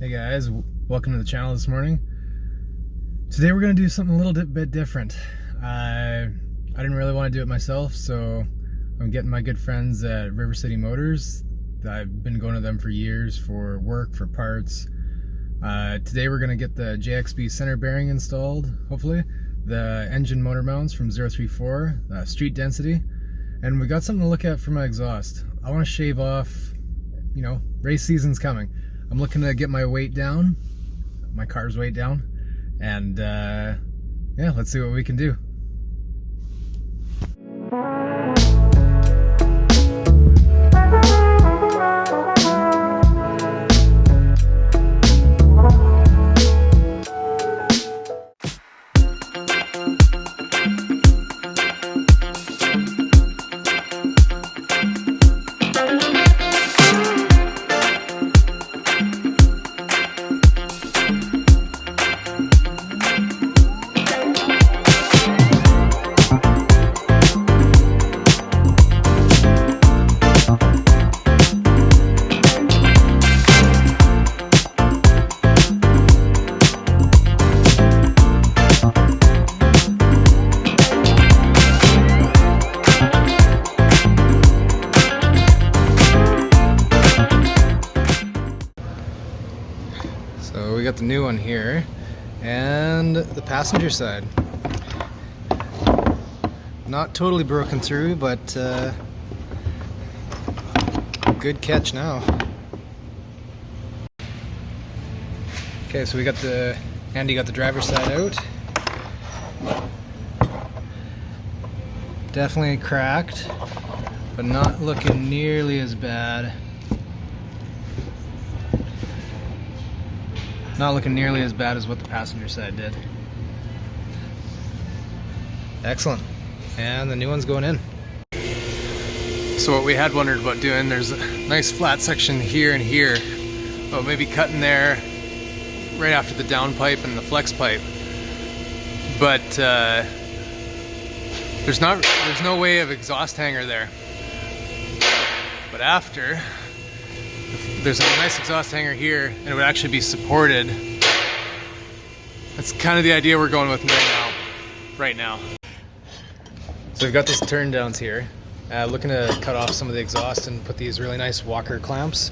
Hey guys, welcome to the channel this morning. Today we're going to do something a little bit different. I didn't really want to do it myself, so I'm getting my good friends at Rivercity Motors. I've been going to them for years for work, for parts. Today we're going to get the JXB center bearing installed, hopefully. The engine motor mounts from 034, street density. And we got something to look at for my exhaust. I want to shave off, you know, race season's coming. I'm looking to get my weight down, my car's weight down, and yeah, let's see what we can do. So we got the new one here, and the passenger side. Not totally broken through, but good catch now. Okay, so we got Andy got the driver's side out. Definitely cracked, but not looking nearly as bad. Not looking nearly as bad as what the passenger side did. Excellent. And the new one's going in. So what we had wondered about doing, there's a nice flat section here and here, but maybe cutting there right after the downpipe and the flex pipe. But there's no way of exhaust hanger there. But after, there's a nice exhaust hanger here, and it would actually be supported. That's kind of the idea we're going with right now. So we've got these turn downs here. Looking to cut off some of the exhaust and put these really nice Walker clamps.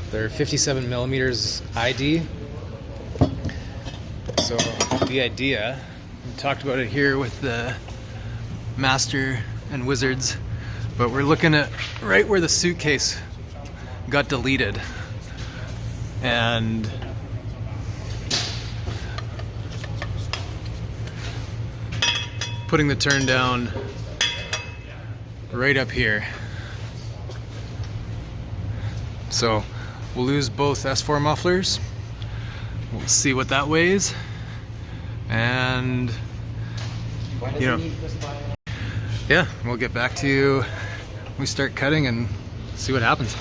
They're 57 millimeters ID. So the idea, we talked about it here with the Master and Wizards, but we're looking at right where the suitcase got deleted, and putting the turn down right up here. So we'll lose both S4 mufflers. We'll see what that weighs, and you know, yeah, we'll get back to you when we start cutting and see what happens.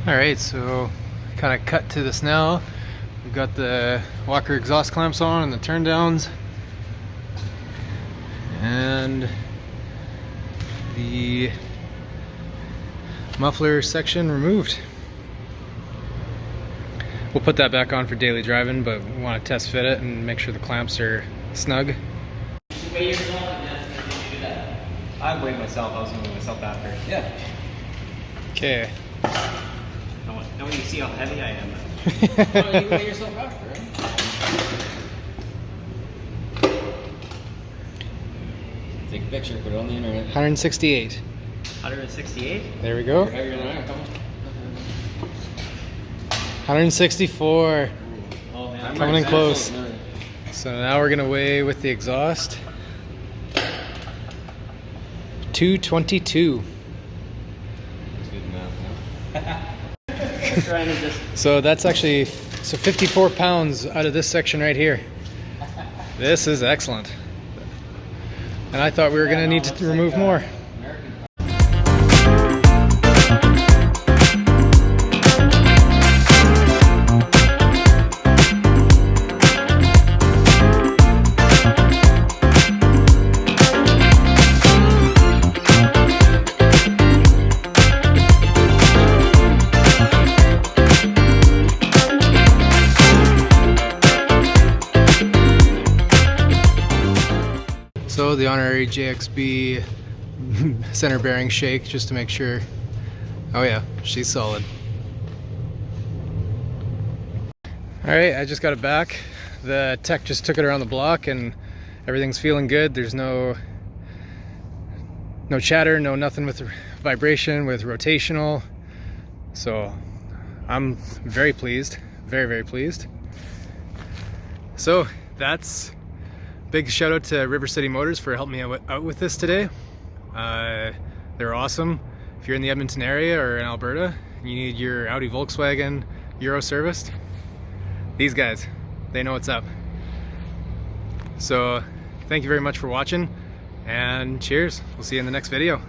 Alright, so kind of cut to this now. We've got the Walker exhaust clamps on and the turn downs, and the muffler section removed. We'll put that back on for daily driving, but we want to test fit it and make sure the clamps are snug. Weigh yourself and then you do that. I weighed myself, I was going to weigh myself after. Yeah. Okay. Now when you see how heavy I am. Oh, you weigh yourself after, right? Take a picture, put it on the internet. 168. 168? There we go. You're heavier than I am, come on. 164. Oh man, Coming in close. So now we're gonna weigh with the exhaust. 222. That's good enough, Trying to just... So that's actually 54 pounds out of this section right here. This is excellent. And I thought we were gonna need to remove more. So the honorary JXB center bearing shake just to make sure. Oh yeah, she's solid. Alright, I just got it back. The tech just took it around the block and everything's feeling good. There's no chatter, no nothing with vibration, with rotational. So I'm very pleased, very pleased. So that's big shout out to Rivercity Motors for helping me out with this today. They're awesome. If you're in the Edmonton area or in Alberta and you need your Audi Volkswagen Euro serviced, these guys, they know what's up. So thank you very much for watching and cheers. We'll see you in the next video.